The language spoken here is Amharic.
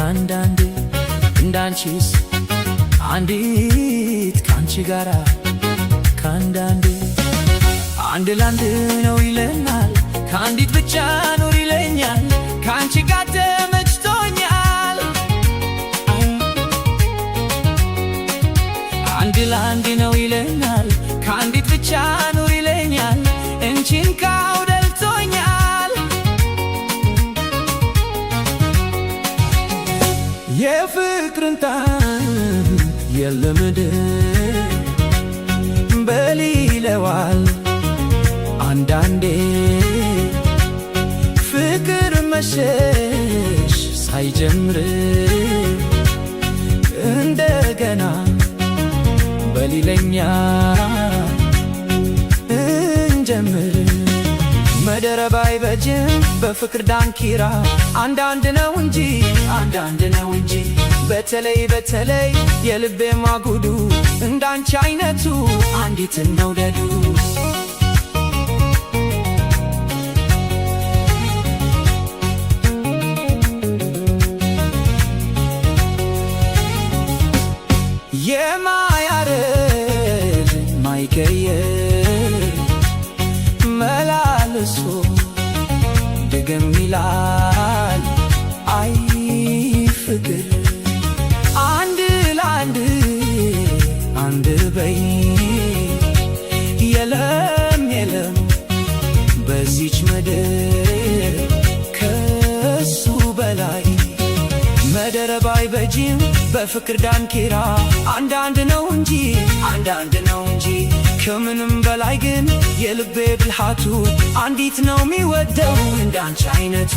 ካንዳንድ እንዳንቺስ አንዲት ካንቺ ጋራ ካንዳንድ አንድ ላንድ ነው ይለናል ካንዲት ብቻ ኑር ይለኛል ካንቺ ጋር ተመችቶኛል አንድ ላንድ ነው ይለኛል ካንዲት ብቻ ኑር ይለኛል እንቺን ካውደልቶኛል የፍቅርን ጣም የለምድር በሊለዋል አንዳንዴ ፍቅር መሸሽ ሳይጀምር እንደገና በሊለኛ እንጀምር መደረብ አይበጅም በፍቅር ዳንኪራ አንዳንድ ነው እንጂ በተለይ የልቤ ማጉዱ እንዳንቺ አይነቱ አንዲትን መውደዱ የማያረድ ማይቀየር መላልሶ ድግም ይላል አይ ፍቅር አንድ ላንድ አንድ በይ የለም በዚች ምድር ከሱ በላይ መደረብ አይበጅም በፍቅር ዳንኪራ አንዳንድ ነው እንጂ ከምንም በላይ ግን የልቤ ብልሃቱ አንዲት ነው የሚወደው እንዳንቺ አይነቱ